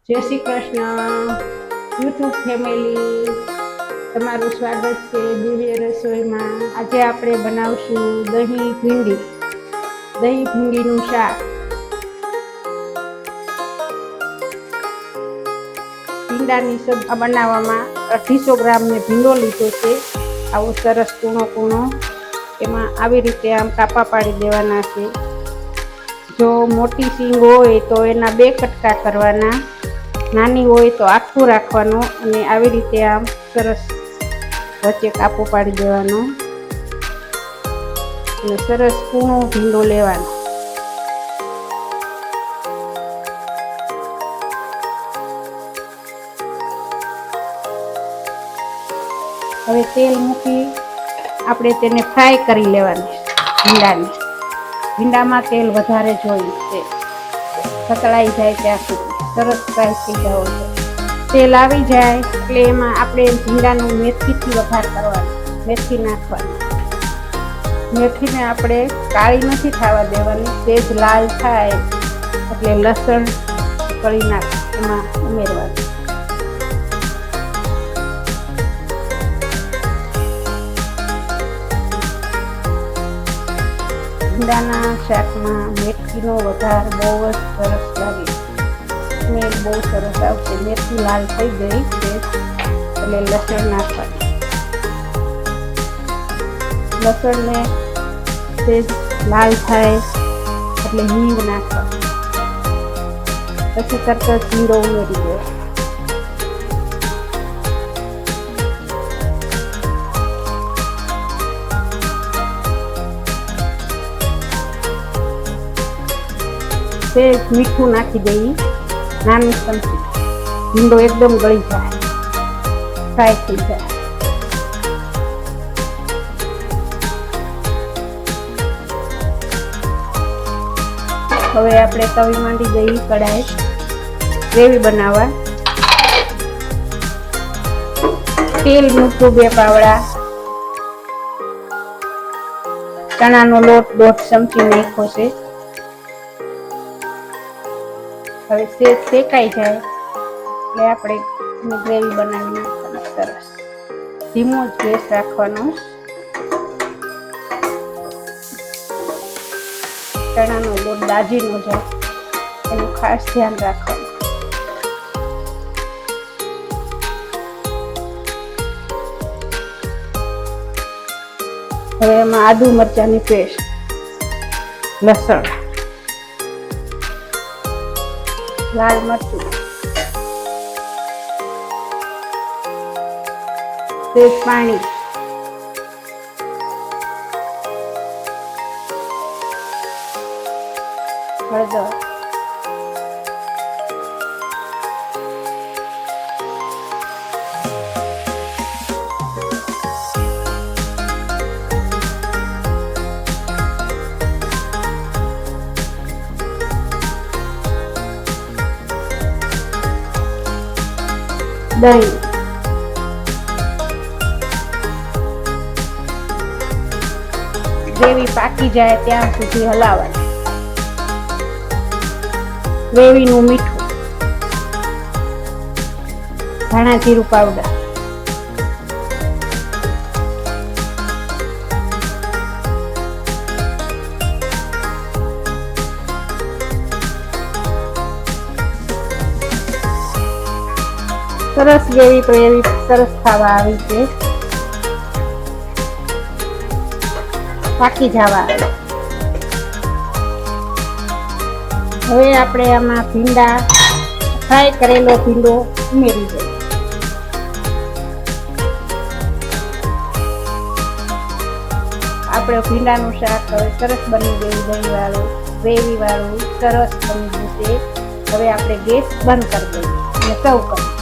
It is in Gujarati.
જય શ્રી કૃષ્ણ યુટ્યુબ ફેમિલી, તમારું સ્વાગત છે દિવ્ય રસોઈમાં। આજે આપણે બનાવશું દહીં ભીંડીનું શાક। ભીંડાની સબ્જી બનાવવામાં 250 ગ્રામ મેં ભીંડો લીધો છે। આવો સરસ કૂણો એમાં આવી રીતે આમ કાપા પાડી દેવાના છે। જો મોટી સિંગ હોય તો એના 2 કટકા કરવાના, નાની હોય તો આખું રાખવાનું અને આવી રીતે આમ સરસ વચ્ચે કાપો પાડી દેવાનો અને સરસ કૂણો ભીંડો લેવાનો। હવે તેલ મૂકી આપણે તેને ફ્રાય કરી લેવાની ભીંડામાં તેલ વધારે જોઈએ છે, પતળાઈ જાય ત્યાં સુધી સરસ ફ્રાય થઈ જવો છે। તેલ આવી જાય એટલે એમાં આપણે ભીંડાનું મેથીથી વઘાર કરવાનો, મેથી નાખવાની। મેથીને આપણે કાળી નથી થવા દેવાની, તેજ લાલ થાય એટલે લસણ કરી એમાં ઉમેરવાનું। ભીંડાના શાકમાં મેથીનો વઘાર બહુ જ સરસ લાગે, સ્મેલ બહુ સરસ આવશે। મેથી લાલ થઈ ગઈ છે એટલે લસણ નાખવાનું। લસણને તેજ લાલ થાય એટલે હિંગ નાખવાનું, પછી તરત જ ભીંડો ઉમેરી દો। તેજ મીઠું નાખી દઈએ, નાની ચમચી। ભીંડો એકદમ ગળી જાય, ફ્રાય થઈ જાય। હવે આપણે તવી માંડી દઈએ કડાઈ ગ્રેવી બનાવવા। તેલ મૂકવું 2 પાવડા, ચણાનો લોટ 1.5 ચમચી નાખ્યો છે। હવે સેજ શેકાઈ જાય એટલે આપણે ગ્રેવી બનાવી નાખવાની સરસ। ધીમો જ ગેસ રાખવાનો। ચણાનો લોટ દાજી ન જાય એનું ખાસ ધ્યાન રાખવાનું। હવે એમાં આદુ મરચાંની પેસ્ટ, લસણ, લાલ મરચું, તેજ પાણી, હળદર, દહીં, ગ્રેવી પાકી જાય ત્યાં સુધી હલાવવાની। ગ્રેવીનું મીઠું, ધાણા જીરું પાવડર, સરસ ગ્રેવી તો એવી સરસ ખાવા આવી છે, પાકી જવા આવે। હવે આપણે આમાં ફ્રાય કરેલો ભીંડો ઉમેરી દઈએ। આપણે ભીંડાનું શાક હવે સરસ બની ગયું, દહીં વાળું ગ્રેવી વાળું સરસ બની ગયું છે। હવે આપણે ગેસ બંધ કરી દઈએ અને સર્વ કરીએ।